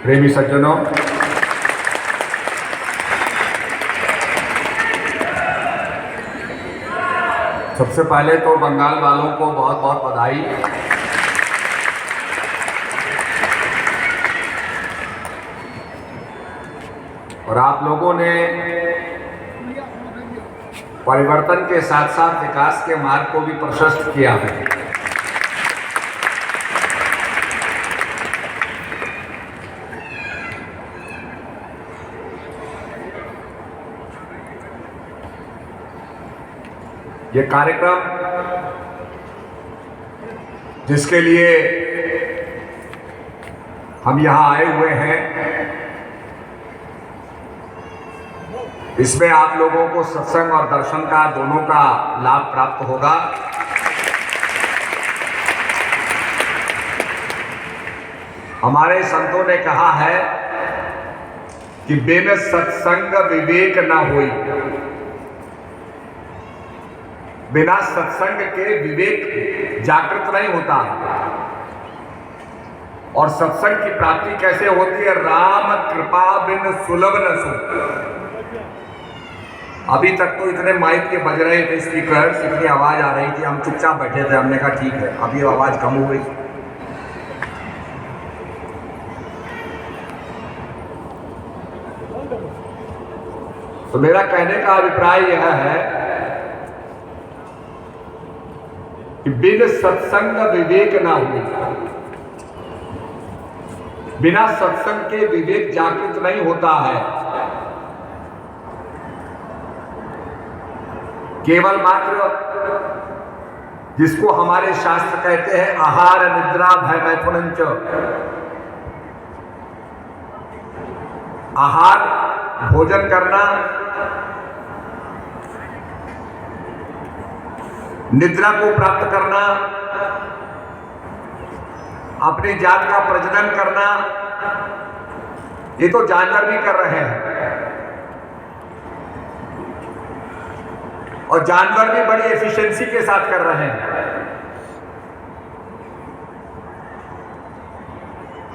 प्रेमी सज्जनों, सबसे पहले तो बंगाल वालों को बहुत बहुत बधाई। और आप लोगों ने परिवर्तन के साथ साथ विकास के मार्ग को भी प्रशस्त किया है। ये कार्यक्रम जिसके लिए हम यहाँ आए हुए हैं, इसमें आप लोगों को सत्संग और दर्शन का दोनों का लाभ प्राप्त होगा। हमारे संतों ने कहा है कि बिन सत्संग विवेक न होई। बिना सत्संग के विवेक जागृत नहीं होता। और सत्संग की प्राप्ति कैसे होती है? राम कृपा बिन सुलभ न सु। अभी तक तो इतने माइक के बज रहे थे, स्पीकर, इतनी आवाज आ रही थी, हम चुपचाप बैठे थे। हमने कहा ठीक है, अभी आवाज कम हो गई। तो मेरा कहने का अभिप्राय यह है कि बिन सत्संग विवेक ना हो। बिना सत्संग के विवेक जागृत नहीं होता है। केवल मात्र जिसको हमारे शास्त्र कहते हैं आहार निद्रा भय मैथुनंच। आहार भोजन करना, निद्रा को प्राप्त करना, अपनी जात का प्रजनन करना, ये तो जानवर भी कर रहे हैं। और जानवर भी बड़ी एफिशिएंसी के साथ कर रहे हैं।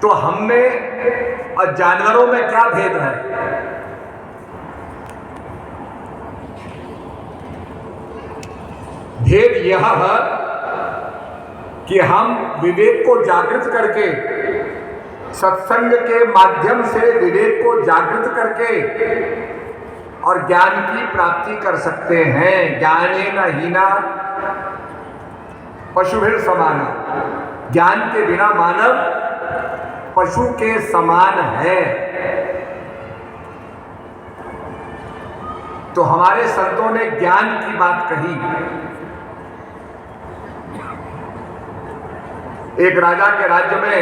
तो हम में और जानवरों में क्या भेद है? भेद यह है कि हम विवेक को जागृत करके, सत्संग के माध्यम से विवेक को जागृत करके और ज्ञान की प्राप्ति कर सकते हैं। ज्ञानेन हीना पशुभिर समान। ज्ञान के बिना मानव पशु के समान है। तो हमारे संतों ने ज्ञान की बात कही। एक राजा के राज्य में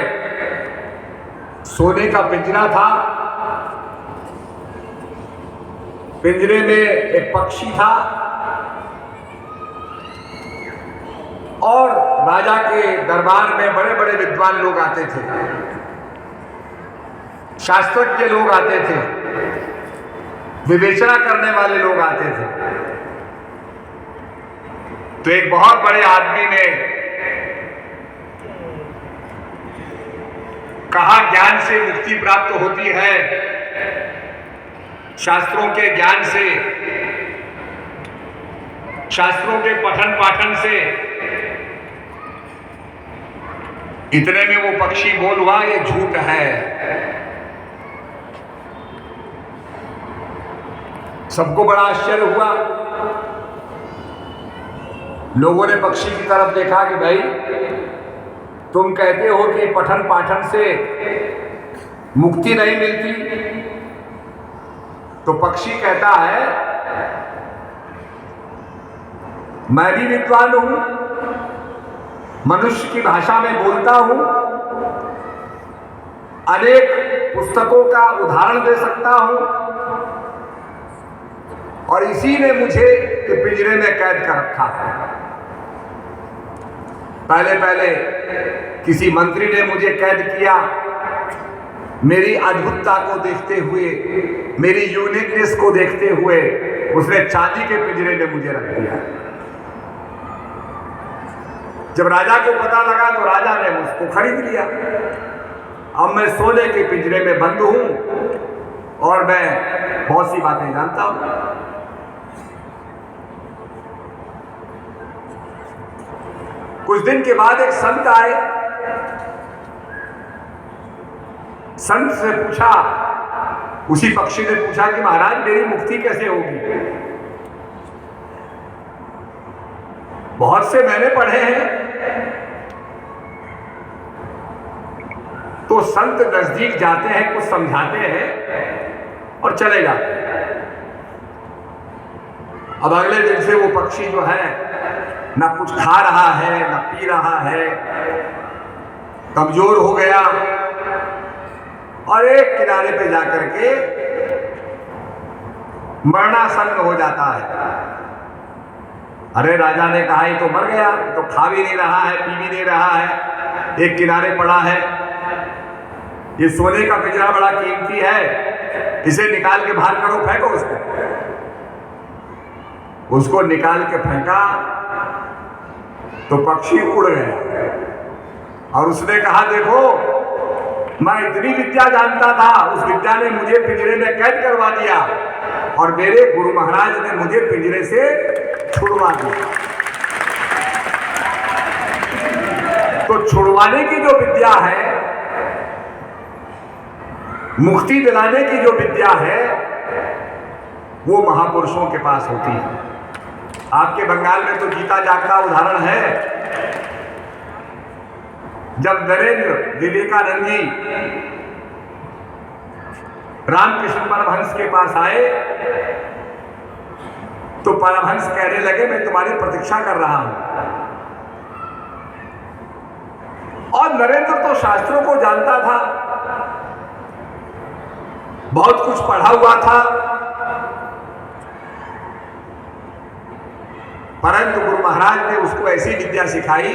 सोने का पिंजरा था। पिंजरे में एक पक्षी था और राजा के दरबार में बड़े बड़े विद्वान लोग आते थे, शास्त्रज्ञ लोग आते थे, विवेचना करने वाले लोग आते थे। तो एक बहुत बड़े आदमी ने कहा, ज्ञान से मुक्ति प्राप्त होती है, शास्त्रों के ज्ञान से, शास्त्रों के पठन पाठन से। इतने में वो पक्षी बोल हुआ, ये झूठ है। सबको बड़ा आश्चर्य हुआ। लोगों ने पक्षी की तरफ देखा कि भाई तुम कहते हो कि पठन पाठन से मुक्ति नहीं मिलती। तो पक्षी कहता है, मैं भी विद्वान हूं, मनुष्य की भाषा में बोलता हूं, अनेक पुस्तकों का उदाहरण दे सकता हूं, और इसी ने मुझे पिंजरे में कैद कर रखा है। पहले पहले किसी मंत्री ने मुझे कैद किया, मेरी अद्भुतता को देखते हुए, मेरी यूनिकनेस को देखते हुए उसने चांदी के पिंजरे में मुझे रख दिया। जब राजा को पता लगा तो राजा ने उसको खरीद लिया। अब मैं सोने के पिंजरे में बंद हूं और मैं बहुत सी बातें जानता हूं। कुछ दिन के बाद एक संत आए। संत से पूछा, उसी पक्षी ने पूछा कि महाराज मेरी मुक्ति कैसे होगी? बहुत से मैंने पढ़े हैं। तो संत नजदीक जाते हैं, कुछ समझाते हैं और चले जाते हैं। अब अगले दिन से वो पक्षी जो है ना कुछ खा रहा है ना पी रहा है, कमजोर हो गया और एक किनारे पे जाकर के मरणासन्न हो जाता है। अरे राजा ने कहा ये तो मर गया, तो खा भी नहीं रहा है, पी भी नहीं रहा है, एक किनारे पड़ा है। ये सोने का पिंजरा बड़ा कीमती है, इसे निकाल के बाहर करो, फेंको उसको। उसको निकाल के फेंका तो पक्षी उड़ गया और उसने कहा देखो मैं इतनी विद्या जानता था, उस विद्या ने मुझे पिंजरे में कैद करवा दिया और मेरे गुरु महाराज ने मुझे पिंजरे से छुड़वा दिया। तो छुड़वाने की जो विद्या है, मुक्ति दिलाने की जो विद्या है, वो महापुरुषों के पास होती है। आपके बंगाल में तो जीता जागता उदाहरण है। जब नरेंद्र विवेकानंद जी रामकृष्ण परमहंस के पास आए तो परमहंस कहने लगे मैं तुम्हारी प्रतीक्षा कर रहा हूं। और नरेंद्र तो शास्त्रों को जानता था, बहुत कुछ पढ़ा हुआ था, परंतु गुरु महाराज ने उसको ऐसी विद्या सिखाई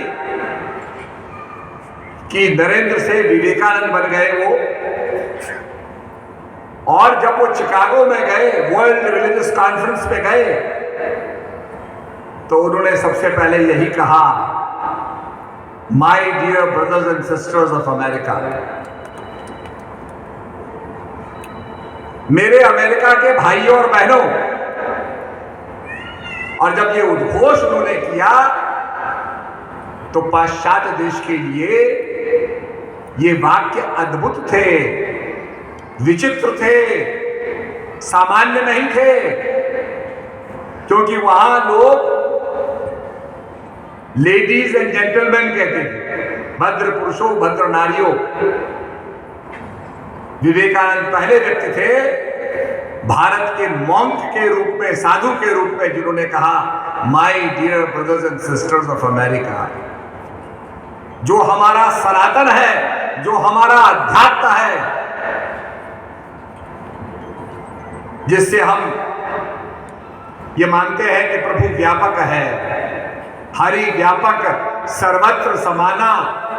कि नरेंद्र से विवेकानंद बन गए वो। और जब वो चिकागो में गए, वर्ल्ड रिलीजियस कॉन्फ्रेंस पे गए, तो उन्होंने सबसे पहले यही कहा, my dear brothers and sisters of America, मेरे अमेरिका के भाइयों और बहनों। और जब ये उद्घोष उन्होंने किया तो पाश्चात्य देश के लिए ये वाक्य अद्भुत थे, विचित्र थे, सामान्य नहीं थे, क्योंकि वहां लोग लेडीज एंड जेंटलमैन कहते थे, भद्र पुरुषों भद्र नारियों। विवेकानंद पहले व्यक्ति थे भारत के मॉन्क के रूप में, साधु के रूप में, जिन्होंने कहा my dear brothers and sisters of America. जो हमारा सनातन है, जो हमारा अध्यात्म है, जिससे हम ये मानते हैं कि प्रभु व्यापक है, हरि व्यापक, सर्वत्र समाना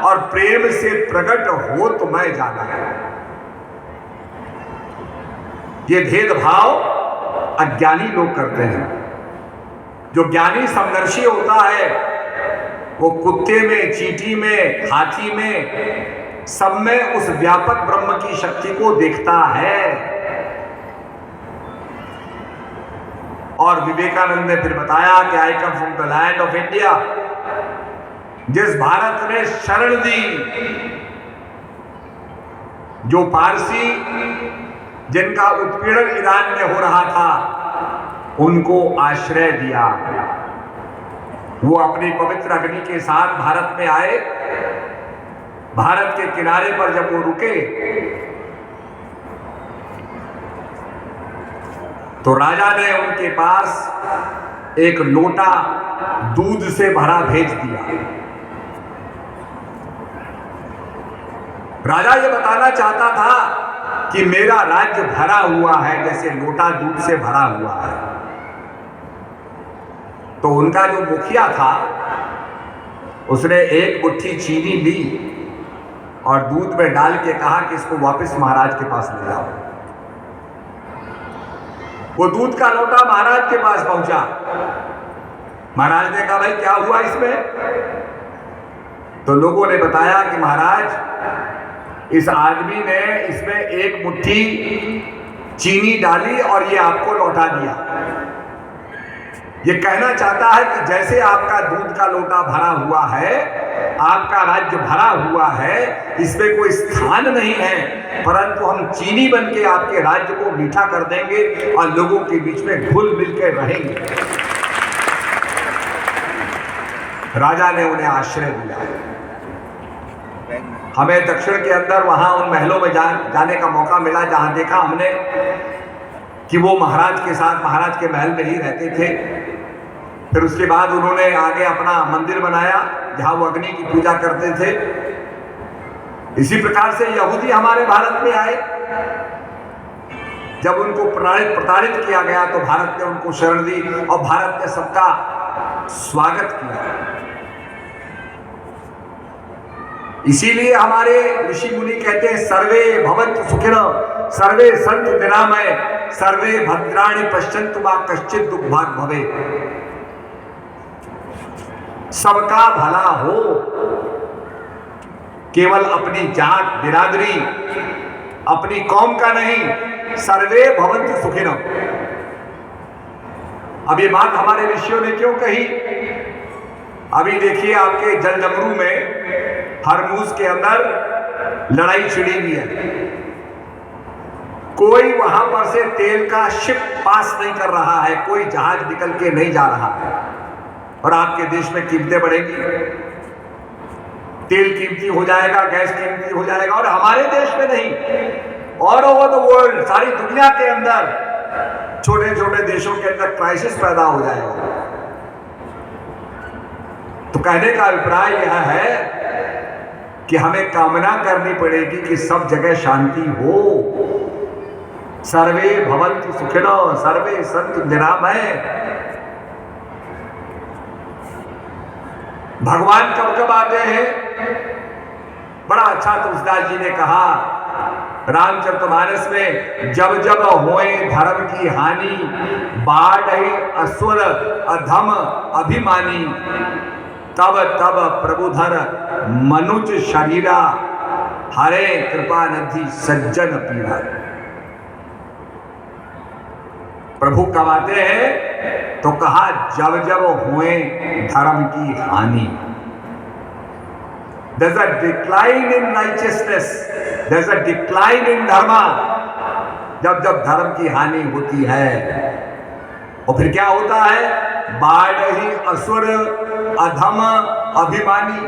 और प्रेम से प्रकट हो तो मैं जाना है। ये भेदभाव अज्ञानी लोग करते हैं। जो ज्ञानी समदर्शी होता है वो कुत्ते में, चींटी में, हाथी में, सब में उस व्यापक ब्रह्म की शक्ति को देखता है। और विवेकानंद ने फिर बताया कि I come from the land of India, जिस भारत ने शरण दी, जो पारसी जिनका उत्पीड़न ईरान में हो रहा था उनको आश्रय दिया। वो अपनी पवित्र अग्नि के साथ भारत में आए। भारत के किनारे पर जब वो रुके तो राजा ने उनके पास एक लोटा दूध से भरा भेज दिया। राजा ये बताना चाहता था कि मेरा राज्य भरा हुआ है, जैसे लोटा दूध से भरा हुआ है। तो उनका जो मुखिया था उसने एक मुट्ठी चीनी ली और दूध में डाल के कहा कि इसको वापस महाराज के पास ले जाओ। वो दूध का लोटा महाराज के पास पहुंचा। महाराज ने कहा भाई क्या हुआ इसमें? तो लोगों ने बताया कि महाराज इस आदमी ने इसमें एक मुट्ठी चीनी डाली और ये आपको लौटा दिया। ये कहना चाहता है कि जैसे आपका दूध का लोटा भरा हुआ है, आपका राज्य भरा हुआ है, इसमें कोई स्थान नहीं है, परंतु हम चीनी बन के आपके राज्य को मीठा कर देंगे और लोगों के बीच में घुल मिल के रहेंगे। राजा ने उन्हें आश्रय दिया। हमें दक्षिण के अंदर वहां उन महलों में जाने का मौका मिला जहां देखा हमने कि वो महाराज के साथ महाराज के महल में ही रहते थे। फिर उसके बाद उन्होंने आगे अपना मंदिर बनाया जहां वो अग्नि की पूजा करते थे। इसी प्रकार से यहूदी हमारे भारत में आए। जब उनको प्रताड़ित किया गया तो भारत ने उनको शरण दी और भारत ने सबका स्वागत किया। इसीलिए हमारे ऋषि मुनि कहते हैं सर्वे भवन्तु सुखिनः सर्वे सन्तु निरामयाः सर्वे भद्राणि पश्यन्तु मा कश्चित् दुर्भाग् भवेत्। सबका भला हो, केवल अपनी जात बिरादरी अपनी कौम का नहीं, सर्वे भवन्तु सुखिनः। अब ये बात हमारे ऋषियों ने क्यों कही? अभी देखिए आपके जलजमरू में हरमुज के अंदर लड़ाई छिड़ी हुई है। कोई वहां पर से तेल का शिप पास नहीं कर रहा है, कोई जहाज निकल के नहीं जा रहा है और आपके देश में कीमतें बढ़ेंगी, तेल कीमती हो जाएगा, गैस कीमती हो जाएगा। और हमारे देश में नहीं, ऑल ओवर द वर्ल्ड, सारी दुनिया के अंदर छोटे छोटे देशों के अंदर क्राइसिस पैदा हो जाएगा। तो कहने का अभिप्राय यह है कि हमें कामना करनी पड़ेगी कि सब जगह शांति हो। सर्वे भवन्तु सुखिनः सर्वे सन्तु निरामयाः। भगवान कब कब आते हैं? बड़ा अच्छा तुलसीदास जी ने कहा रामचरितमानस में, जब जब होए धर्म की हानि बाढ़े असुर अधम अभिमानी तब तब प्रभुधर मनुज शरीरा हरे कृपा निधि सज्जन पीड़ा। प्रभु कब आते हैं? तो कहा जब जब हुए धर्म की हानि। There's a decline in righteousness, there's a decline in dharma। जब जब धर्म की हानि होती है और फिर क्या होता है? बाढ़ ही असुर अधम अभिमानी।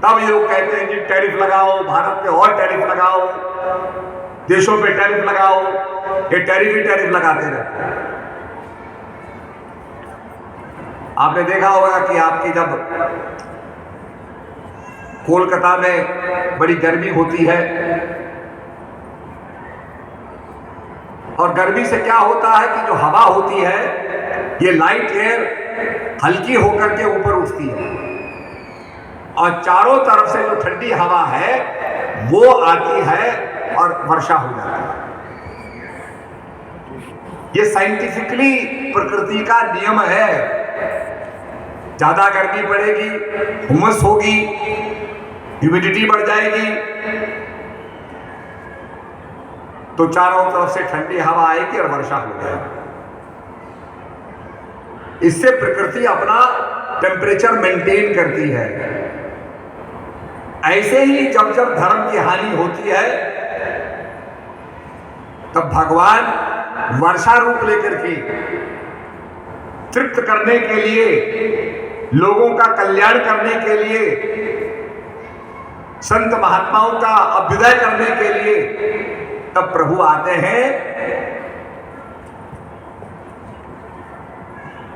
तब ये लोग कहते हैं कि टैरिफ लगाओ, भारत पे और टैरिफ लगाओ, देशों पे टैरिफ लगाओ। ये टैरिफ ही टैरिफ लगाते रहते हैं। आपने देखा होगा कि आपकी जब कोलकाता में बड़ी गर्मी होती है और गर्मी से क्या होता है कि जो हवा होती है ये लाइट एयर हल्की होकर के ऊपर उठती है और चारों तरफ से जो ठंडी हवा है वो आती है और वर्षा हो जाती है। ये साइंटिफिकली प्रकृति का नियम है। ज्यादा गर्मी पड़ेगी, हुमस होगी, ह्यूमिडिटी बढ़ जाएगी, तो चारों तरफ से ठंडी हवा आएगी और वर्षा हो जाएगी। इससे प्रकृति अपना टेम्परेचर मेंटेन करती है। ऐसे ही जब जब धर्म की हानि होती है तब भगवान वर्षा रूप लेकर के तृप्त करने के लिए, लोगों का कल्याण करने के लिए, संत महात्माओं का अभ्युदय करने के लिए तब प्रभु आते हैं।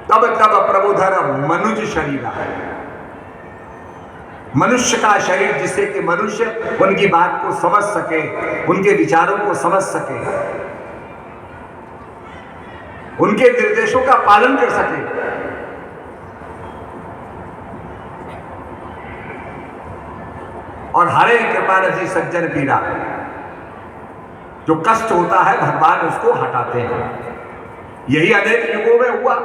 तब तब प्रभुधर मनुज शरीर है, मनुष्य का शरीर, जिससे कि मनुष्य उनकी बात को समझ सके, उनके विचारों को समझ सके, उनके निर्देशों का पालन कर सके। और हरे कृपा निधि सज्जन पीड़ा, जो कष्ट होता है भगवान उसको हटाते हैं। यही अनेक युगों में हुआ।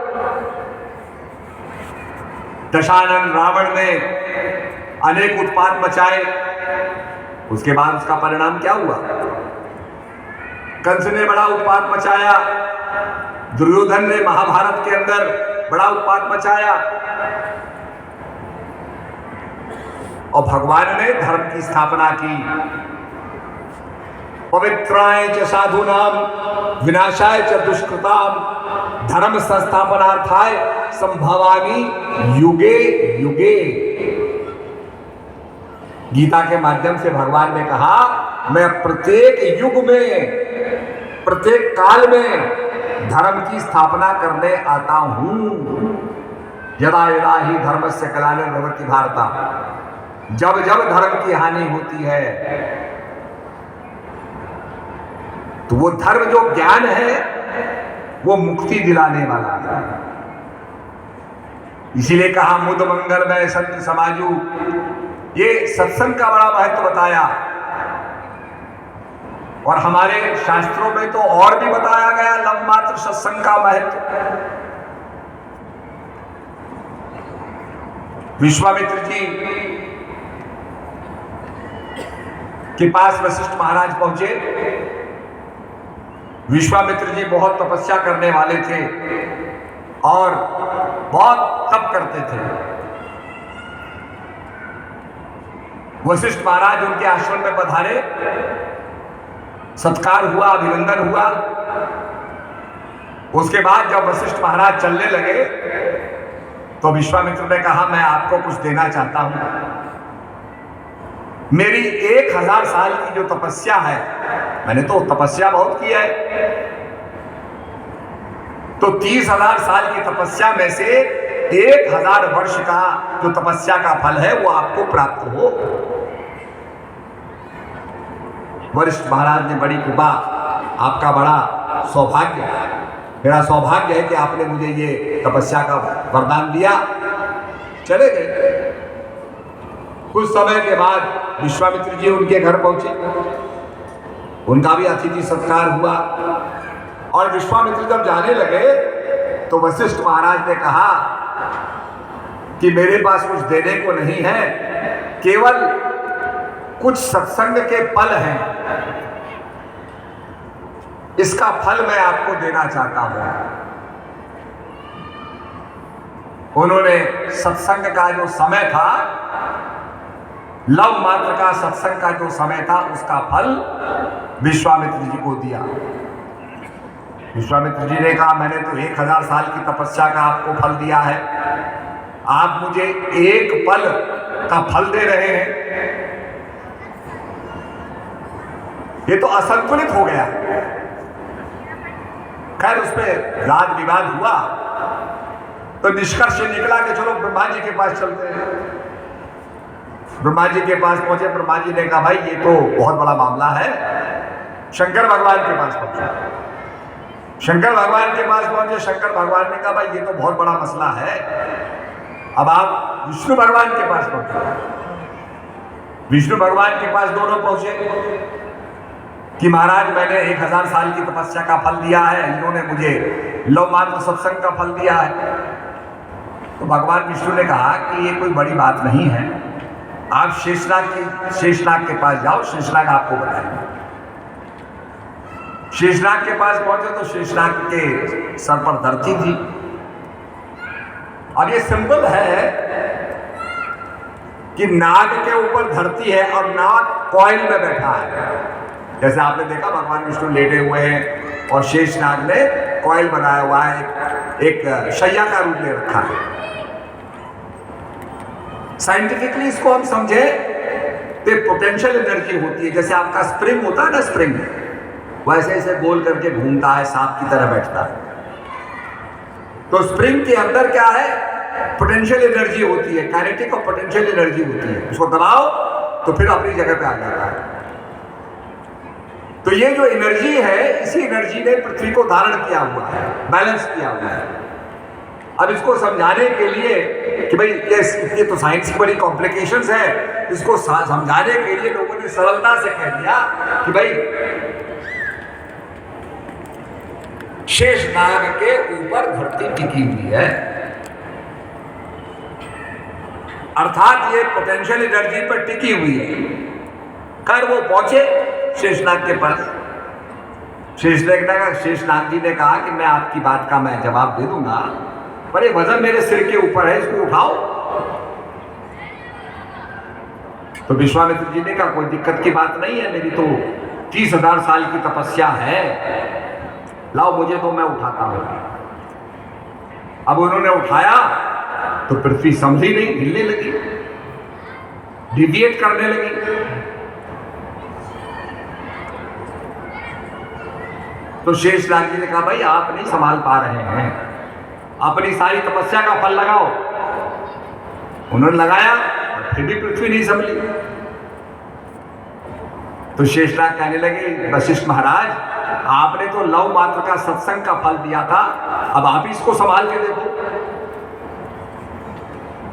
दशानन रावण ने अनेक उत्पात मचाए। उसके बाद उसका परिणाम क्या हुआ? कंस ने बड़ा उत्पात मचाया, दुर्योधन ने महाभारत के अंदर बड़ा उत्पात मचाया, और भगवान ने धर्म की स्थापना की। पवित्राय च साधूनाम विनाशाय च दुष्कृताम धर्म संस्थापनार्थाय संभवामि युगे युगे। गीता के माध्यम से भगवान ने कहा, मैं प्रत्येक युग में, प्रत्येक काल में धर्म की स्थापना करने आता हूं। यदा यदा ही धर्मस्य ग्लानिर्भवति भारत, जब जब धर्म की हानि होती है तो वो धर्म जो ज्ञान है वो मुक्ति दिलाने वाला है। इसीलिए कहा मुद मंगलमय संत समाजू। ये सत्संग का बड़ा महत्व बताया, और हमारे शास्त्रों में तो और भी बताया गया लव मात्र सत्संग का महत्व। विश्वामित्र जी के पास वशिष्ठ महाराज पहुंचे। विश्वामित्र जी बहुत तपस्या करने वाले थे और बहुत तप करते थे। वशिष्ठ महाराज उनके आश्रम में पधारे, सत्कार हुआ, अभिनंदन हुआ। उसके बाद जब वशिष्ठ महाराज चलने लगे तो विश्वामित्र ने कहा, मैं आपको कुछ देना चाहता हूं। मेरी 1000 साल की जो तपस्या है, मैंने तो तपस्या बहुत की है, तो 30,000 साल की तपस्या में से 1000 वर्ष का जो तपस्या का फल है वो आपको प्राप्त हो। वरिष्ठ महाराज ने बड़ी कृपा, आपका बड़ा सौभाग्य, मेरा सौभाग्य है कि आपने मुझे ये तपस्या का वरदान दिया। चले गए। कुछ समय के बाद विश्वामित्र जी उनके घर पहुंचे, उनका भी अतिथि सत्कार हुआ, और विश्वामित्र जब जाने लगे तो वशिष्ठ महाराज ने कहा कि मेरे पास कुछ देने को नहीं है, केवल कुछ सत्संग के फल हैं, इसका फल मैं आपको देना चाहता हूं। उन्होंने सत्संग का जो समय था, लव मात्र का सत्संग का जो समय था, उसका फल विश्वामित्र जी को दिया। विश्वामित्र जी ने कहा, मैंने तो 1000 साल की तपस्या का आपको फल दिया है, आप मुझे एक पल का फल दे रहे हैं। ये तो असंतुलित हो गया। खैर उसमें वाद विवाद हुआ, तो निष्कर्ष निकला कि चलो ब्रह्मा जी के पास चलते हैं। ब्रह्मा जी के पास पहुंचे। ब्रह्मा जी ने कहा, भाई ये तो बहुत बड़ा मामला है। शंकर भगवान के पास पहुंचे। शंकर भगवान के पास पहुंचे। शंकर भगवान ने कहा, भाई ये तो बहुत बड़ा मसला है। अब आप विष्णु भगवान के पास पहुंचे। विष्णु भगवान के पास दोनों पहुंचे कि महाराज मैंने 1000 साल की तपस्या का फल दिया है, इन्होंने मुझे लव मात्र सत्संग का फल दिया है। तो भगवान विष्णु ने कहा कि ये कोई बड़ी बात नहीं है, आप शेषनाग के पास जाओ, शेषनाग आपको बताएंगे। शेषनाग के पास पहुंचे तो शेषनाग के सर पर धरती थी। अब ये सिंपल है कि नाग के ऊपर धरती है और नाग कॉइल में बैठा है। जैसे आपने देखा भगवान विष्णु लेटे हुए हैं और शेषनाग ने कॉइल बनाया हुआ है, एक शैया का रूप ले रखा है। साइंटिफिकली इसको हम समझे तो पोटेंशियल एनर्जी होती है। जैसे आपका स्प्रिंग होता है ना, स्प्रिंग वैसे ऐसे गोल करके घूमता है, सांप की तरह बैठता है। तो स्प्रिंग के अंदर क्या है, पोटेंशियल एनर्जी होती है, काइनेटिक और पोटेंशियल एनर्जी होती है। उसको दबाओ तो फिर अपनी जगह पे आ जाता है। तो ये जो एनर्जी है, इसी एनर्जी ने पृथ्वी को धारण किया हुआ है, बैलेंस किया हुआ है। अब इसको समझाने के लिए कि भाई ये तो साइंस की बड़ी कॉम्प्लिकेशंस है, इसको समझाने के लिए लोगों ने सरलता से कह दिया कि भाई शेषनाग के ऊपर धरती टिकी हुई है। अर्थात ये पोटेंशियल एनर्जी पर टिकी हुई है। खैर वो पहुंचे शेषनाग के पास। शेषनाग जी ने कहा कि मैं आपकी बात का मैं जवाब दे दूंगा, पर ये वजन मेरे सिर के ऊपर है, इसको उठाओ। तो विश्वामित्र जी ने कहा कोई दिक्कत की बात नहीं है, मेरी तो 30,000 साल की तपस्या है, लाओ मुझे तो मैं उठाता हूं। अब उन्होंने उठाया तो पृथ्वी समझी नहीं, हिलने लगी, डिविएट करने लगी। तो शेषनाग जी ने कहा भाई आप नहीं संभाल पा रहे हैं, अपनी सारी तपस्या का फल लगाओ। उन्होंने लगाया फिर भी पृथ्वी नहीं संभली। तो शेषनाग कहने लगे वशिष्ठ महाराज, आपने तो लव मात्र का सत्संग का फल दिया था, अब आप इसको संभाल के देखो।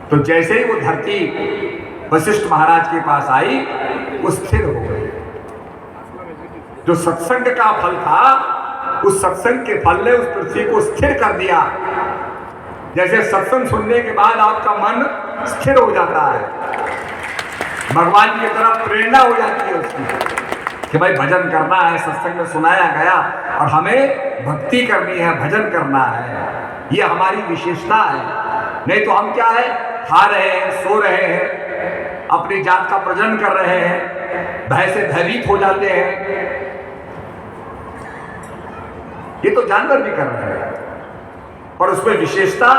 तो जैसे ही वो धरती वशिष्ठ महाराज के पास आई, वो स्थिर हो गई। जो सत्संग का फल था, उस सत्संग के फल ने उस पृथ्वी को स्थिर कर दिया। जैसे सत्संग सुनने के बाद आपका मन स्थिर हो जाता है, भगवान की तरफ प्रेरणा हो जाती है उसकी कि भाई भजन करना है, सत्संग में सुनाया गया और हमें भक्ति करनी है, भजन करना है, ये हमारी विशेषता है। नहीं तो हम क्या है, खा रहे हैं, सो रहे हैं, अपनी जात का प्रजनन कर रहे हैं, भय से भयभीत हो जाते हैं। ये तो जानवर भी कर रहे हैं, और उसमें विशेषता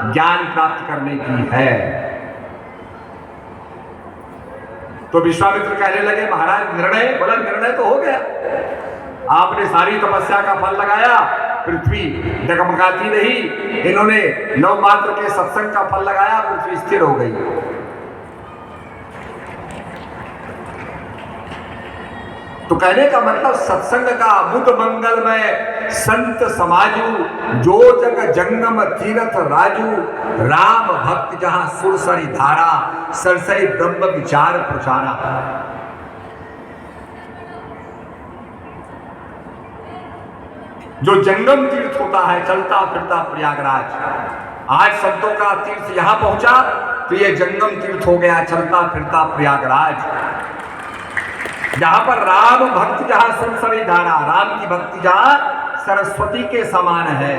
ज्ञान प्राप्त करने की है। तो विश्वामित्र कहने लगे महाराज निर्णय, बोला निर्णय तो हो गया, आपने सारी तपस्या का फल लगाया, पृथ्वी डगमगाती रही, इन्होंने नव मात्र के सत्संग का फल लगाया, पृथ्वी स्थिर हो गई। तो कहने का मतलब सत्संग का मुद मंगल में संत समाजू, जो जग जंगम तीरथ राजू, राम भक्त जहां सुरसरी धारा, सरसई ब्रह्म विचार प्रचारा। जो जंगम तीर्थ होता है, चलता फिरता प्रयागराज। आज संतों का तीर्थ यहां पहुंचा तो ये जंगम तीर्थ हो गया, चलता फिरता प्रयागराज। जहां पर राम भक्त जहां सुरसरी धारा, राम की भक्ति जहां सरस्वती के समान है,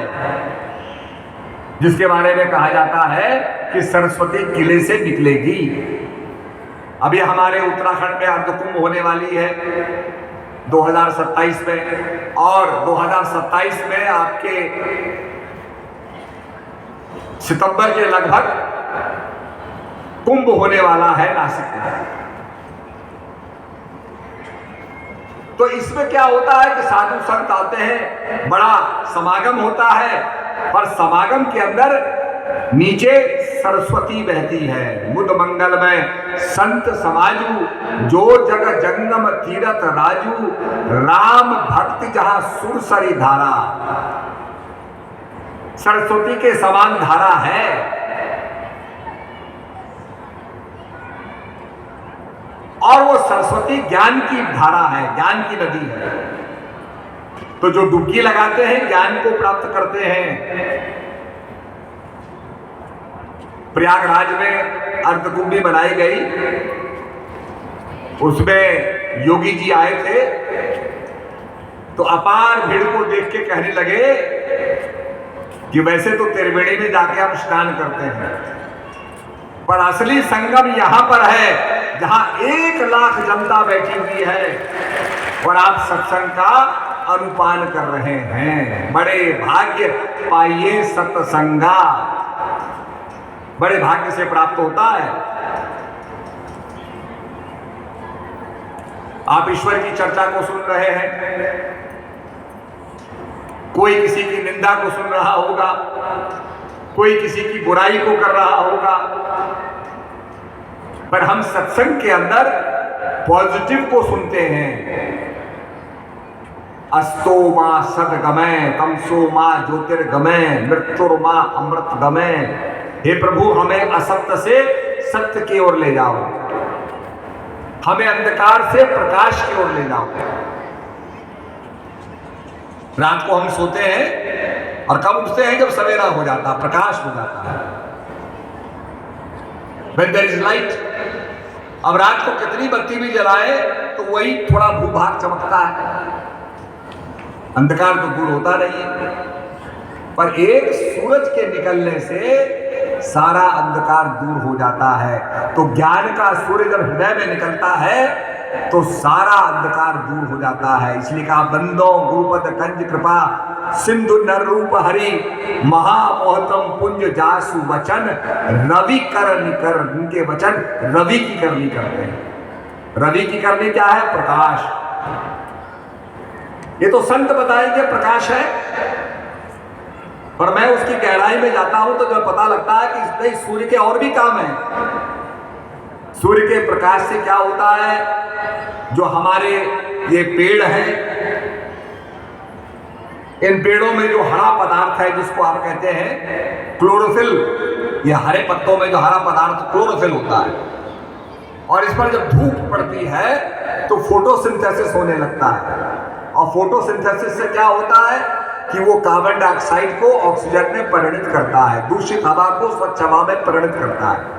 जिसके बारे में कहा जाता है कि सरस्वती किले से निकलेगी। अभी हमारे उत्तराखंड में अर्धकुंभ होने वाली है 2027 में, और 2027 में आपके सितंबर के लगभग कुंभ होने वाला है नासिक में। तो इसमें क्या होता है कि साधु संत आते हैं, बड़ा समागम होता है, पर समागम के अंदर नीचे सरस्वती बहती है। मुद मंगल में संत समाजू, जो जग जंगम तीरथ राजू, राम भक्त जहां सुरसरी धारा। सरस्वती के समान धारा है, और वो सरस्वती ज्ञान की धारा है, ज्ञान की नदी है। तो जो डुबकी लगाते हैं ज्ञान को प्राप्त करते हैं। प्रयागराज में अर्धकुंभी बनाई गई, उसमें योगी जी आए थे, तो अपार भीड़ को देख के कहने लगे कि वैसे तो त्रिवेणी में जाके हम स्नान करते हैं, पर असली संगम यहां पर है जहां 1 लाख जनता बैठी हुई है और आप सत्संग का अनुपान कर रहे हैं। बड़े भाग्य पाइए सत्संगा, बड़े भाग्य से प्राप्त होता है। आप ईश्वर की चर्चा को सुन रहे हैं, कोई किसी की निंदा को सुन रहा होगा, कोई किसी की बुराई को कर रहा होगा, पर हम सत्संग के अंदर पॉजिटिव को सुनते हैं। अस्तो मां सदगमय, तमसो मां ज्योतिर्गमय, मृत्युर्मा अमृतगमय। हे प्रभु, हमें असत्य से सत्य की ओर ले जाओ, हमें अंधकार से प्रकाश की ओर ले जाओ। रात को हम सोते हैं और कब उठते हैं? जब सवेरा हो जाता, प्रकाश हो जाता है। When there is light, अब रात को कितनी बत्ती भी जलाए तो वही थोड़ा भूभाग चमकता है, अंधकार तो दूर होता नहीं है। पर एक सूरज के निकलने से सारा अंधकार दूर हो जाता है। तो ज्ञान का सूर्य जब हृदय में निकलता है तो सारा अंधकार दूर हो जाता है। इसलिए कहा बंदो गुरुपद कंज कृपा सिंधु नर रूप हरि महामोहतम पुंज जासु वचन रवि कर निकर। उनके वचन रवि की करनी करते हैं। रवि की करनी क्या है? प्रकाश। ये तो संत बताएंगे प्रकाश है, पर मैं उसकी गहराई में जाता हूं तो जब पता लगता है कि इसमें सूर्य के और भी काम है। सूर्य के प्रकाश से क्या होता है? जो हमारे ये पेड़ हैं, इन पेड़ों में जो हरा पदार्थ है जिसको आप कहते हैं क्लोरोफिल, ये हरे पत्तों में जो हरा पदार्थ क्लोरोफिल होता है, और इस पर जब धूप पड़ती है तो फोटोसिंथेसिस होने लगता है। और फोटोसिंथेसिस से क्या होता है कि वो कार्बन डाइऑक्साइड को ऑक्सीजन में परिणत करता है, दूषित हवा को स्वच्छ हवा में परिणत करता है,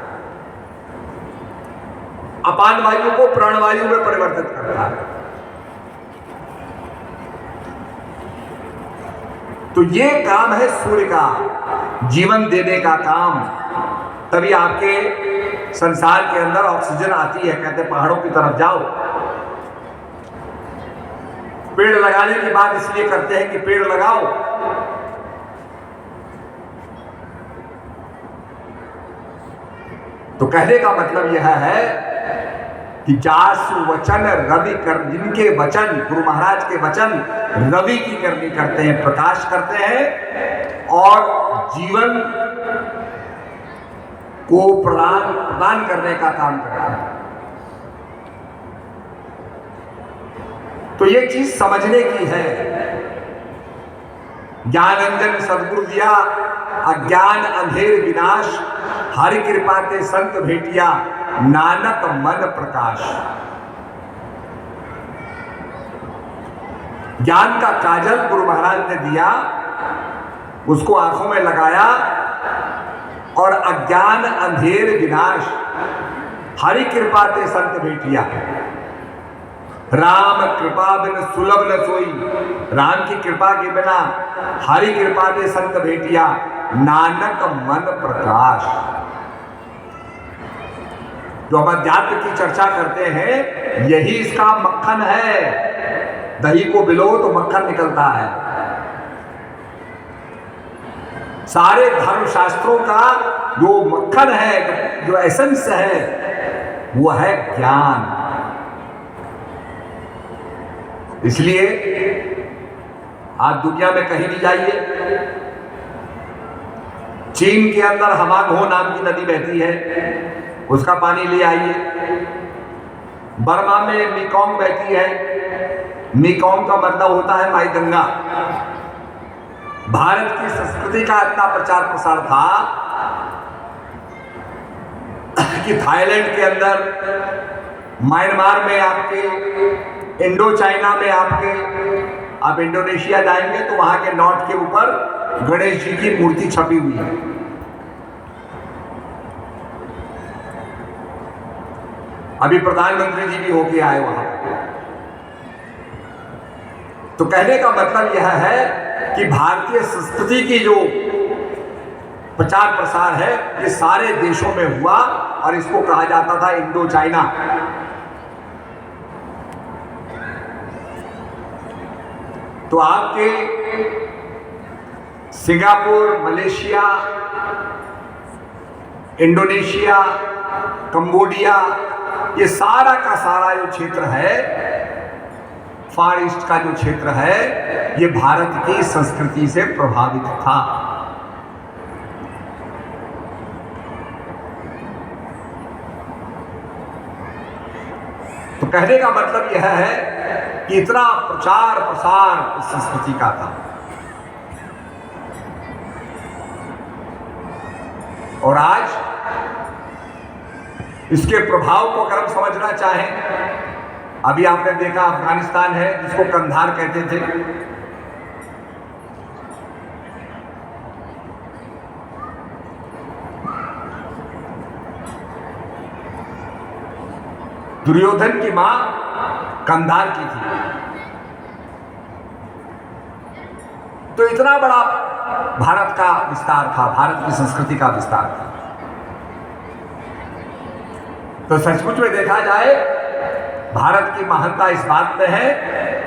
अपान वायु को प्राणवायु में परिवर्तित करता है। तो ये काम है सूर्य का, जीवन देने का काम। तभी आपके संसार के अंदर ऑक्सीजन आती है। कहते पहाड़ों की तरफ जाओ। पेड़ लगाने की बात इसलिए करते हैं कि पेड़ लगाओ। तो कहने का मतलब यह है कि जासु वचन रवि कर, जिनके वचन गुरु महाराज के वचन रवि की करनी करते हैं, प्रकाश करते हैं और जीवन को प्रदान करने का काम करते हैं। तो ये चीज समझने की है। ज्ञानंजन सदगुरु दिया अज्ञान अंधेर विनाश, हरि कृपा ते संत भेटिया नानक मन प्रकाश। ज्ञान का काजल गुरु महाराज ने दिया, उसको आंखों में लगाया और अज्ञान अंधेर विनाश, हरि कृपा ते संत भेटिया। राम कृपा बिन सुलभ न सोई, राम की कृपा के बिना हरि कृपा ते संत भेटिया नानक मन प्रकाश। जो हम अध्यात्म की चर्चा करते हैं यही इसका मक्खन है। दही को बिलो तो मक्खन निकलता है। सारे धर्म शास्त्रों का जो मक्खन है, जो एसेंस है, वो है ज्ञान। इसलिए आज दुनिया में कहीं भी जाइए, चीन के अंदर हमाघो नाम की नदी बहती है, उसका पानी ले आइए। बर्मा में मेकोंग बहती है, मेकोंग का मतलब होता है माई गंगा। भारत की संस्कृति का इतना प्रचार प्रसार था कि थाईलैंड के अंदर, म्यांमार में आपके, इंडो चाइना में आपके, आप इंडोनेशिया जाएंगे तो वहां के नॉट के ऊपर गणेश जी की मूर्ति छपी हुई है। अभी प्रधानमंत्री जी भी होके आए वहां। तो कहने का मतलब यह है कि भारतीय संस्कृति की जो प्रचार प्रसार है ये सारे देशों में हुआ और इसको कहा जाता था इंडो चाइना। तो आपके सिंगापुर, मलेशिया, इंडोनेशिया, कंबोडिया, ये सारा का सारा जो क्षेत्र है, फार ईस्ट का जो क्षेत्र है, ये भारत की संस्कृति से प्रभावित था। तो कहने का मतलब यह है कि इतना प्रचार प्रसार इस संस्कृति का था। और आज इसके प्रभाव को अगर हम समझना चाहें, अभी आपने देखा अफगानिस्तान है जिसको कंधार कहते थे, दुर्योधन की मां कंधार की थी। तो इतना बड़ा भारत का विस्तार था, भारत की संस्कृति का विस्तार था। तो सचमुच में देखा जाए भारत की महानता इस बात में है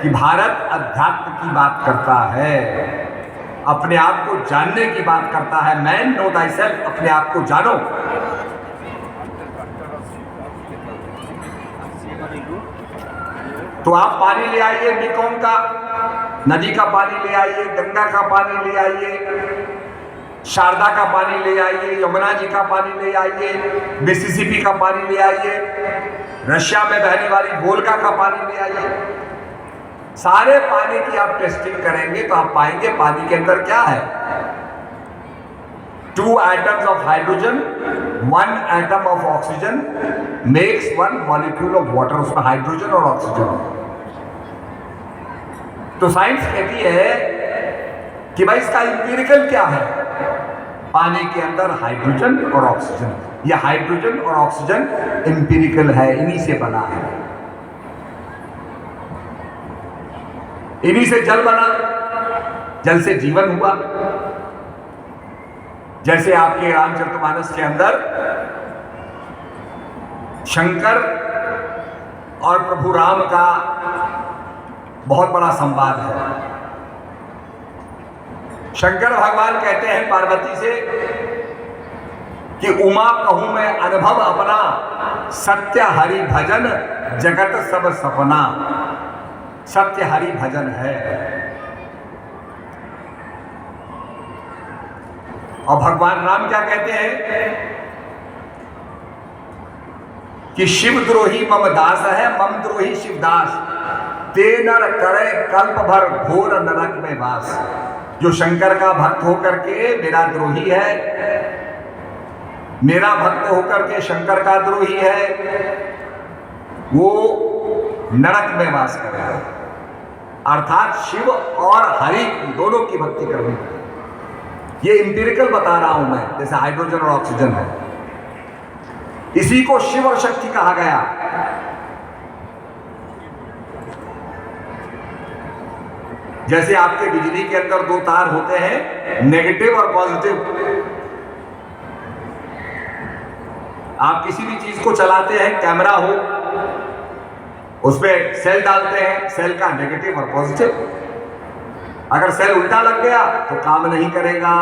कि भारत अध्यात्म की बात करता है, अपने आप को जानने की बात करता है। मैन नो थायसेल्फ, अपने आप को जानो। तो आप पानी ले आइए मेकोंग का, नदी का पानी ले आइए, गंगा का पानी ले आइए, शारदा का पानी ले आइए, यमुना जी का पानी ले आइए, मिसिसिपी का पानी ले आइए, रशिया में बहने वाली वोल्गा का पानी ले आइए। सारे पानी की आप टेस्टिंग करेंगे तो आप पाएंगे पानी के अंदर क्या है। 2 atoms of hydrogen, 1 atom of oxygen makes 1 molecule of water। उसमें हाइड्रोजन और ऑक्सीजन। तो साइंस कहती है कि भाई इसका इंपीरिकल क्या है। पानी के अंदर हाइड्रोजन और ऑक्सीजन, यह हाइड्रोजन और ऑक्सीजन इंपीरिकल है, इन्हीं से बना है, इन्हीं से जल बना, जल से जीवन हुआ। जैसे आपके रामचरितमानस के अंदर शंकर और प्रभु राम का बहुत बड़ा संवाद है। शंकर भगवान कहते हैं पार्वती से कि उमा कहूं मैं अनुभव अपना, सत्य हरि भजन जगत सब सपना। सत्य हरि भजन है। और भगवान राम क्या कहते हैं कि शिवद्रोही मम दास है, मम द्रोही शिवदास, ते नर करे कल्प भर घोर नरक में वास। जो शंकर का भक्त होकर के मेरा द्रोही है, मेरा भक्त होकर के शंकर का द्रोही है, वो नरक में वास करेगा। अर्थात शिव और हरि दोनों की भक्ति करनी है। ये इंपीरिकल बता रहा हूं मैं, जैसे हाइड्रोजन और ऑक्सीजन है, इसी को शिव और शक्ति कहा गया। जैसे आपके बिजली के अंदर 2 तार होते हैं, नेगेटिव और पॉजिटिव। आप किसी भी चीज को चलाते हैं, कैमरा हो, उसमें सेल डालते हैं, सेल का नेगेटिव और पॉजिटिव। अगर सेल उल्टा लग गया तो काम नहीं करेगा,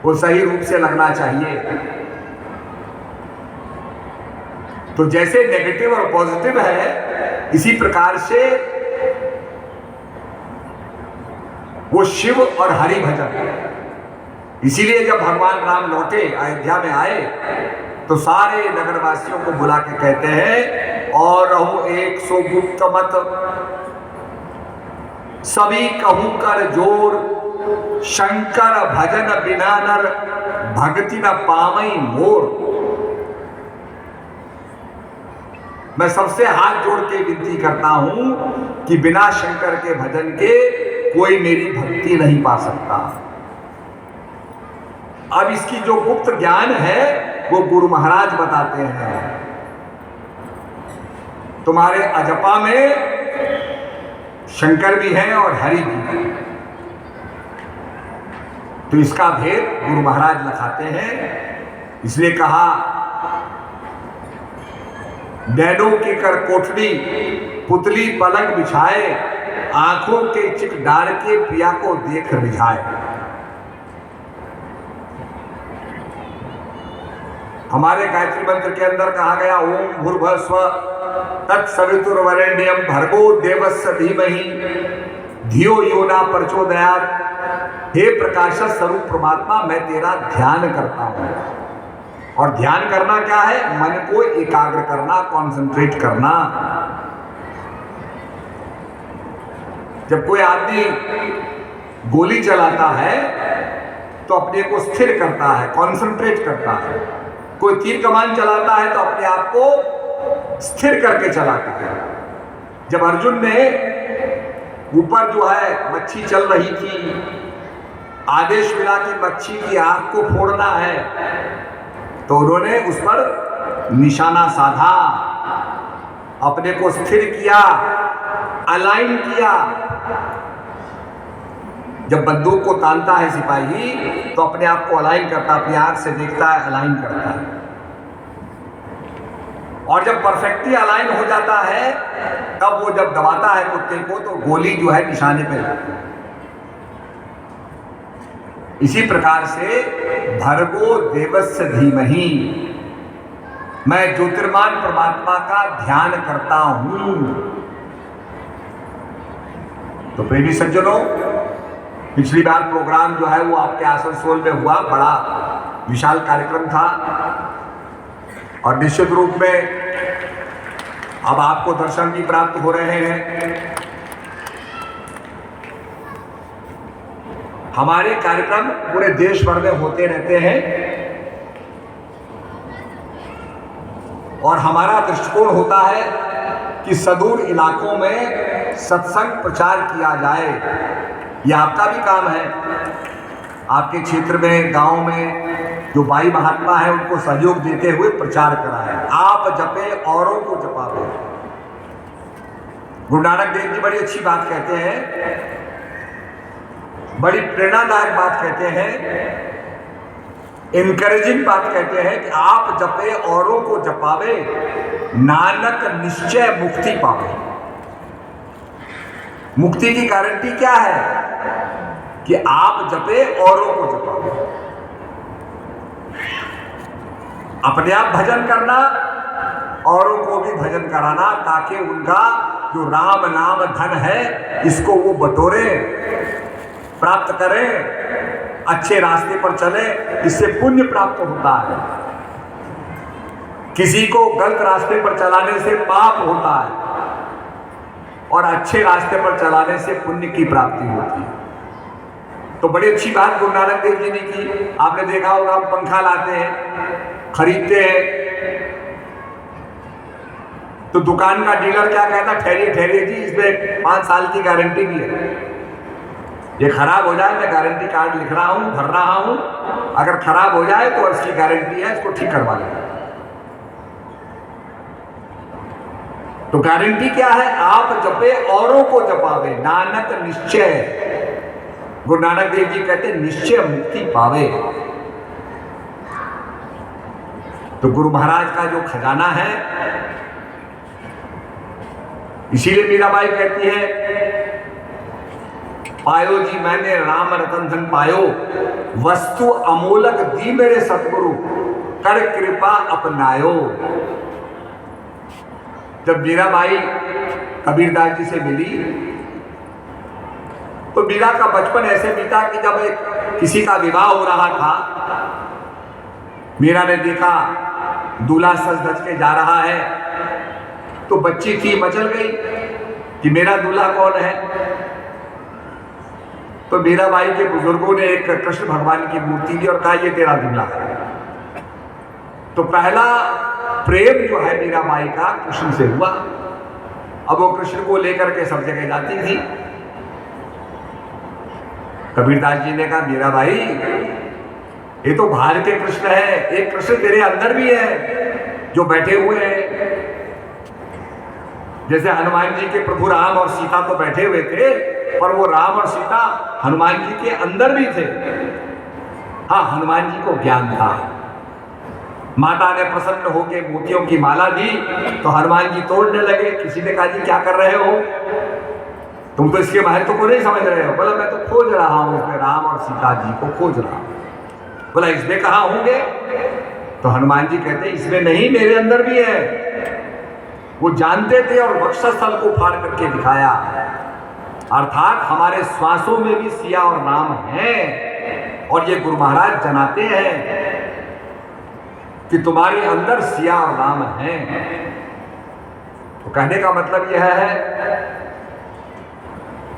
वो सही रूप से लगना चाहिए। तो जैसे नेगेटिव और पॉजिटिव है, इसी प्रकार से वो शिव और हरि भजन। इसीलिए जब भगवान राम लौटे, अयोध्या में आए, तो सारे नगरवासियों को बुला के कहते हैं, और रहूं एक सो गुप्त मत, सभी कहूं कर जोर, शंकर भजन बिना नर भक्ति न पावई मोर। मैं सबसे हाथ जोड़ के विनती करता हूं कि बिना शंकर के भजन के कोई मेरी भक्ति नहीं पा सकता। अब इसकी जो गुप्त ज्ञान है वो गुरु महाराज बताते हैं। तुम्हारे अजपा में शंकर भी है और हरि भी है। तो इसका भेद गुरु महाराज दिखाते हैं। इसलिए कहा, डैडों की कर कोठड़ी पुतली पलंग बिछाए, आंखों के चिक डार के पिया को देख रिझाए। हमारे गायत्री मंत्र के अंदर कहा गया, ओम भूर्भुवः तत्सवितुर्वरेण्यं भर्गो देवस्य धीमहि धियो यो न प्रचोदयात्। हे प्रकाश स्वरूप परमात्मा, मैं तेरा ध्यान करता हूं। और ध्यान करना क्या है? मन को एकाग्र करना, कॉन्सेंट्रेट करना। जब कोई आदमी गोली चलाता है तो अपने को स्थिर करता है, कॉन्सेंट्रेट करता है। कोई तीर कमान चलाता है तो अपने आप को स्थिर करके चलाता है। जब अर्जुन ने ऊपर जो है मच्छी चल रही थी, आदेश मिला कि मच्छी की आंख को फोड़ना है, तो उन्होंने उस पर निशाना साधा अपने को स्थिर किया, अलाइन किया। जब बंदूक को तानता है सिपाही तो अपने आप को अलाइन करता, अपनी आंख से देखता है, अलाइन करता है। और जब परफेक्टली अलाइन हो जाता है तब वो जब दबाता है कुत्ते को तो गोली जो है निशाने पे लगती है। इसी प्रकार से भर्गो देवस्य धीमहि, मैं ज्योतिर्मान परमात्मा का ध्यान करता हूं। तो प्रेमी सज्जनों, पिछली बार प्रोग्राम जो है वो आपके आसनसोल में हुआ, बड़ा विशाल कार्यक्रम था और निश्चित रूप में अब आपको दर्शन भी प्राप्त हो रहे हैं। हमारे कार्यक्रम पूरे देश भर में होते रहते हैं और हमारा दृष्टिकोण होता है कि सुदूर इलाकों में सत्संग प्रचार किया जाए। यह आपका भी काम है। आपके क्षेत्र में, गांव में जो भाई महात्मा है उनको सहयोग देते हुए प्रचार कराएं। आप जपे औरों को जपावे। गुरु नानक देव जी बड़ी अच्छी बात कहते हैं, बड़ी प्रेरणादायक बात कहते हैं, इनकरेजिंग बात कहते हैं कि आप जपे औरों को जपावे, नानक निश्चय मुक्ति पावे। मुक्ति की गारंटी क्या है? कि आप जपे औरों को जपावे। अपने आप भजन करना, औरों को भी भजन कराना, ताकि उनका जो राम नाम धन है इसको वो बटोरे, प्राप्त करें, अच्छे रास्ते पर चले। इससे पुण्य प्राप्त होता है। किसी को गलत रास्ते पर चलाने से पाप होता है और अच्छे रास्ते पर चलाने से पुण्य की प्राप्ति होती है। तो बड़ी अच्छी बात गुरु नानक देव जी ने की। आपने देखा होगा, हम पंखा लाते हैं, खरीदते हैं तो दुकान का डीलर क्या कहता, ठहरिए ठहरिए जी, इसमें 5 साल की गारंटी भी है। ये खराब हो जाए मैं गारंटी कार्ड लिख रहा हूं, भर रहा हूं, अगर खराब हो जाए तो इसकी गारंटी है, इसको ठीक करवा लें। तो गारंटी क्या है? आप जपे औरों को जपावे, नानक निश्चय। गुरु नानक देव जी कहते निश्चय मुक्ति पावे। तो गुरु महाराज का जो खजाना है, इसीलिए मीराबाई कहती है, पायो जी मैंने राम रतन धन पायो, वस्तु अमोलक दी मेरे सतगुरु, कर कृपा अपनायो। जब मीराबाई कबीरदास जी से मिली तो मीरा का बचपन ऐसे बीता कि जब किसी का विवाह हो रहा था, मीरा ने देखा दूल्हा सज धज के जा रहा है तो बच्ची थी, मचल गई कि मेरा दूल्हा कौन है। तो मीराबाई के बुजुर्गों ने एक कृष्ण भगवान की मूर्ति दी और कहा ये तेरा दूल्हा है। तो पहला प्रेम जो है मीराबाई का कृष्ण से हुआ। अब वो कृष्ण को लेकर के सब जगह जाती थी। कबीरदास जी ने कहा मीराबाई ये तो बाहर के कृष्ण है, एक कृष्ण तेरे अंदर भी है जो बैठे हुए हैं। जैसे हनुमान जी के प्रभु राम और सीता तो बैठे हुए थे, पर वो राम और सीता हनुमान जी के अंदर भी थे। हाँ, हनुमान जी को ज्ञान था। माता ने प्रसन्न होकर मोतियों की माला दी तो हनुमान जी तोड़ने लगे। किसी ने कहा जी क्या कर रहे हो, तुम तो इसके महत्व को नहीं समझ रहे हो। बोला मैं तो खोज रहा हूं, इसमें राम और सीता जी को खोज रहा हूं। बोला इसमें कहाँ होंगे? तो हनुमान जी कहते इसमें नहीं, मेरे अंदर भी है। वो जानते थे और वक्षस्थल को फाड़ करके दिखाया। अर्थात हमारे श्वासों में भी सिया और राम हैं और ये गुरु महाराज जनाते हैं कि तुम्हारे अंदर सिया और राम हैं। तो कहने का मतलब यह है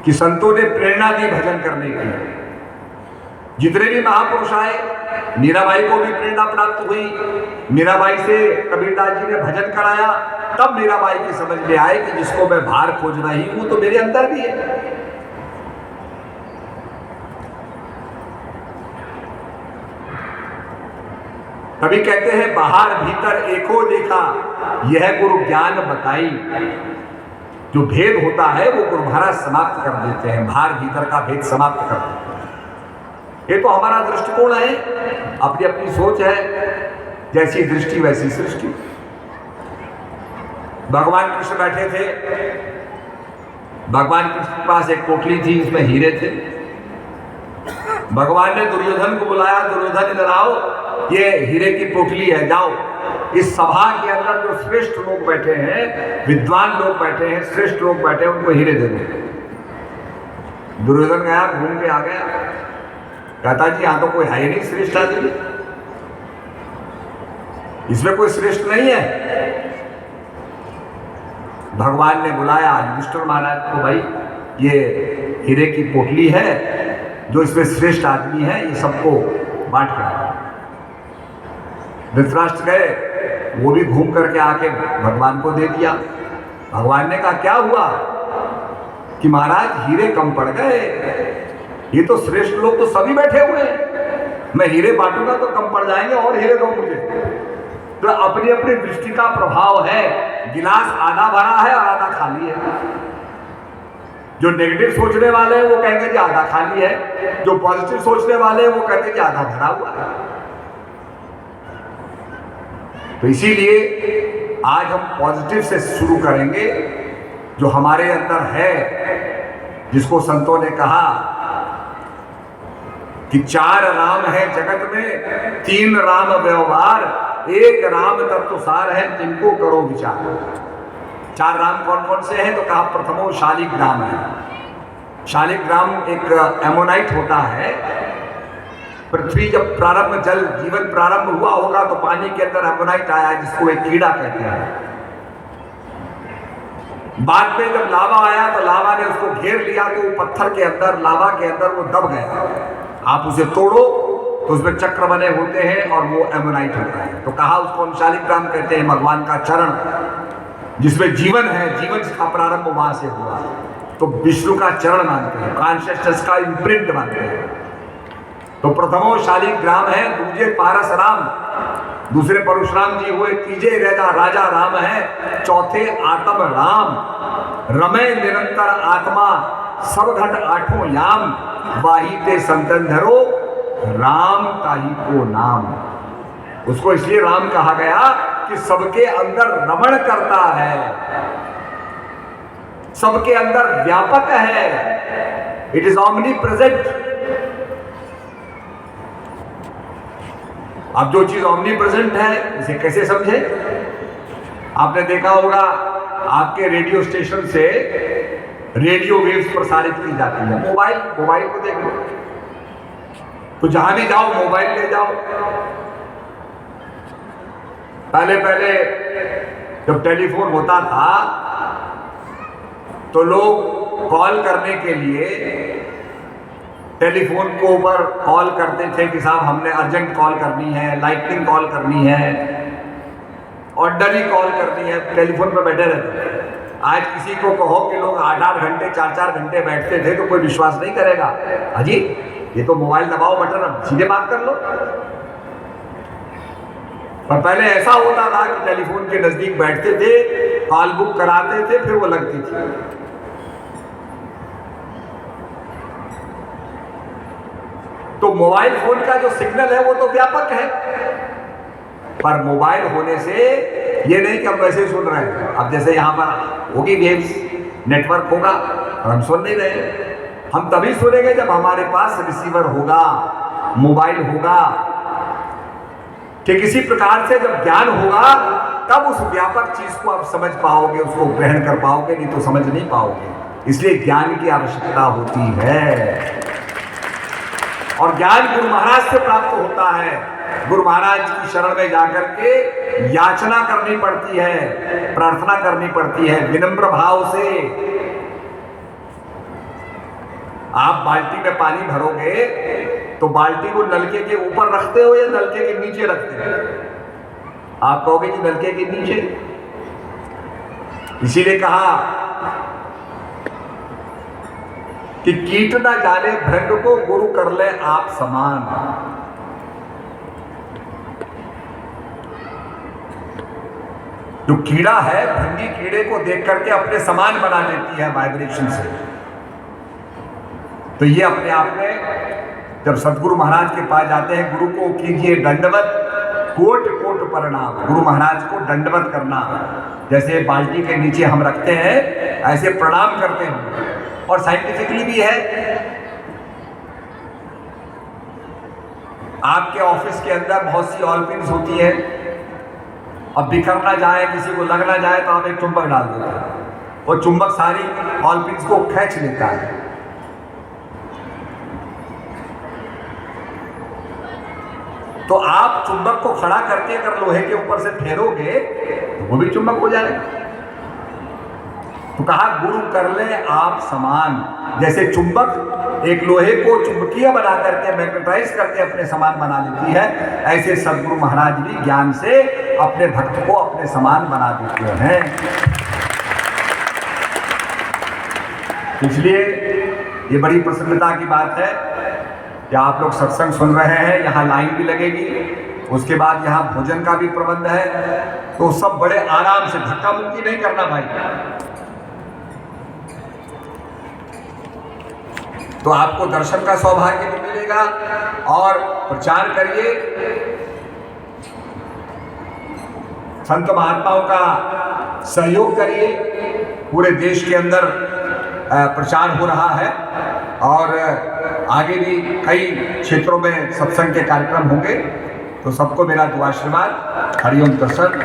कि संतों ने प्रेरणा दी भजन करने की। जितने भी महापुरुष आए, मीराबाई को भी प्रेरणा प्राप्त हुई। मीराबाई से कबीरदास जी ने भजन कराया, तब मीराबाई की समझ में आए कि जिसको मैं बाहर खोज रही हूं तो मेरे अंदर भी है। कभी कहते हैं बाहर भीतर एको देखा, यह गुरु ज्ञान बताई। जो भेद होता है वो गुरु महाराज समाप्त कर देते हैं, बाहर भीतर का भेद समाप्त कर देते हैं। ये तो हमारा दृष्टिकोण है, अपनी अपनी सोच है, जैसी दृष्टि वैसी सृष्टि। भगवान कृष्ण बैठे थे, भगवान कृष्ण के पास एक पोटली थी, उसमें हीरे थे। भगवान ने दुर्योधन को बुलाया, दुर्योधन इधर आओ, ये हीरे की पोटली है, जाओ इस सभा के अंदर जो श्रेष्ठ लोग बैठे हैं, विद्वान लोग बैठे हैं, श्रेष्ठ लोग बैठे हैं, उनको हीरे दे दो। दुर्योधन गया, घूम के आ गया, कहता जी यहां तो कोई है ही नहीं श्रेष्ठ आदमी, इसमें कोई श्रेष्ठ नहीं है। भगवान ने बुलाया युधिष्ठिर महाराज को, भाई ये हीरे की पोटली है, जो इसमें श्रेष्ठ आदमी है ये सबको बांट के आया। धृतराष्ट्र गए, वो भी घूम करके आके भगवान को दे दिया। भगवान ने कहा क्या हुआ कि महाराज हीरे कम पड़ गए, ये तो श्रेष्ठ लोग तो सभी बैठे हुए हैं, मैं हीरे बांटूंगा तो कम पड़ जाएंगे, और हीरे दो मुझे। तो अपनी अपनी दृष्टि का प्रभाव है, गिलास आधा भरा है और आधा खाली है। जो नेगेटिव सोचने वाले हैं वो कहेंगे कि आधा खाली है, जो पॉजिटिव सोचने वाले हैं वो कहते हैं कि आधा भरा हुआ है। तो इसीलिए आज हम पॉजिटिव से शुरू करेंगे, जो हमारे अंदर है, जिसको संतों ने कहा कि 4 राम है जगत में, 3 राम व्यवहार, 1 राम तत्व सार है, जिनको करो विचार। 4 राम कौन कौन से हैं? तो कहा प्रथमो शालिग्राम है। शालिग्राम एक एमोनाइट होता है। पृथ्वी जब प्रारंभ, जल जीवन प्रारंभ हुआ होगा तो पानी के अंदर एमोनाइट आया, जिसको एक कीड़ा कहते हैं। बाद में जब लावा आया तो लावा ने उसको घेर लिया, तो वो पत्थर के अंदर, लावा के अंदर वो दब गया। आप उसे तोड़ो तो उसमें चक्र बने होते हैं और वो एमोनाइट होता है। तो कहा उसको हम शालिग्राम कहते हैं, भगवान का चरण जिसमें जीवन है, जीवन का प्रारंभ वहां से हुआ, तो विष्णु का चरण मानते हैं, कॉन्शियसनेस का इम्प्रिंट मानते हैं। तो प्रथमो शालिग्राम है, दूसरे पारस राम, दूसरे परशुराम जी हुए, तीजे राजा राम है, चौथे आत्म राम, रमे निरंतर आत्मा, सब घट 8 याम, वाही ते संतन धरो, राम ताही को नाम। उसको इसलिए राम कहा गया कि सबके अंदर रमण करता है, सबके अंदर व्यापक है, इट इज ऑमनी प्रेजेंट। अब जो चीज ऑमनी प्रेजेंट है उसे कैसे समझे? आपने देखा होगा आपके रेडियो स्टेशन से रेडियो वेव्स प्रसारित की जाती है। मोबाइल को देख लो, तो जहां भी जाओ मोबाइल ले जाओ। पहले जब टेलीफोन होता था तो लोग कॉल करने के लिए टेलीफोन को ऊपर कॉल करते थे कि साहब हमने अर्जेंट कॉल करनी है, लाइटनिंग कॉल करनी है, ऑर्डनरी कॉल करनी है, टेलीफोन पर बैठे रहते थे। आज किसी को कहो कि लोग 8-8 घंटे 4-4 घंटे बैठते थे तो कोई विश्वास नहीं करेगा। अजी ये तो मोबाइल दबाओ बटन, अब सीधे बात कर लो। पर पहले ऐसा होता था कि टेलीफोन के नजदीक बैठते थे, कॉल बुक कराते थे, फिर वो लगती थी। तो मोबाइल फोन का जो सिग्नल है वो तो व्यापक है, पर मोबाइल होने से ये नहीं कि हम वैसे ही सुन रहे हैं। अब जैसे यहां पर होगी वेव्स, नेटवर्क होगा और हम सुन नहीं रहे। हम तभी सुनेंगे जब हमारे पास रिसीवर होगा, मोबाइल होगा। कि किसी प्रकार से जब ज्ञान होगा तब उस व्यापक चीज को आप समझ पाओगे, उसको ग्रहण कर पाओगे, नहीं तो समझ नहीं पाओगे। इसलिए ज्ञान की आवश्यकता होती है, और ज्ञान गुरु महाराज से प्राप्त होता है। गुरु महाराज की शरण में जाकर के याचना करनी पड़ती है, प्रार्थना करनी पड़ती है विनम्र भाव से। आप बाल्टी में पानी भरोगे तो बाल्टी को नलके के ऊपर रखते हो या नलके के नीचे रखते हो? आप कहोगे कि नलके के नीचे। इसीलिए कहा कि कीट ना जाने भृंग को गुरु कर ले आप समान। जो कीड़ा है, भंगी कीड़े को देख करके अपने समान बना लेती है वाइब्रेशन से। तो ये अपने आप में जब सदगुरु महाराज के पास जाते हैं, गुरु को कीजिए दंडवत, कोट कोट प्रणाम। गुरु महाराज को दंडवत करना, जैसे बाल्टी के नीचे हम रखते हैं ऐसे प्रणाम करते हैं। और साइंटिफिकली भी है, आपके ऑफिस के अंदर बहुत सी ऑल पिन्स होती है, अब बिखरना जाए, किसी को लगना जाए तो आप एक चुंबक डाल देते हैं, वो चुंबक सारी ऑल पिन्स को खींच लेता है। तो आप चुंबक को खड़ा करके अगर लोहे के ऊपर से फेरोगे तो वो भी चुंबक हो जाएगा। तो कहा गुरु कर ले आप समान। जैसे चुंबक एक लोहे को चुंबकीय बना करके, मैग्नेटाइज करके अपने समान बना लेती है, ऐसे सदगुरु महाराज भी ज्ञान से अपने भक्त को अपने समान बना देते हैं। इसलिए ये बड़ी प्रसन्नता की बात है कि आप लोग सत्संग सुन रहे हैं। यहाँ लाइन भी लगेगी, उसके बाद यहाँ भोजन का भी प्रबंध है, तो सब बड़े आराम से, धक्का मुक्की नहीं करना भाई। तो आपको दर्शन का सौभाग्य भी मिलेगा और प्रचार करिए। संत महात्माओं का सहयोग करिए। पूरे देश के अंदर प्रचार हो रहा है और आगे भी कई क्षेत्रों में सत्संग के कार्यक्रम होंगे। तो सबको मेरा दुआ आशीर्वाद। हरिओम तत्सत।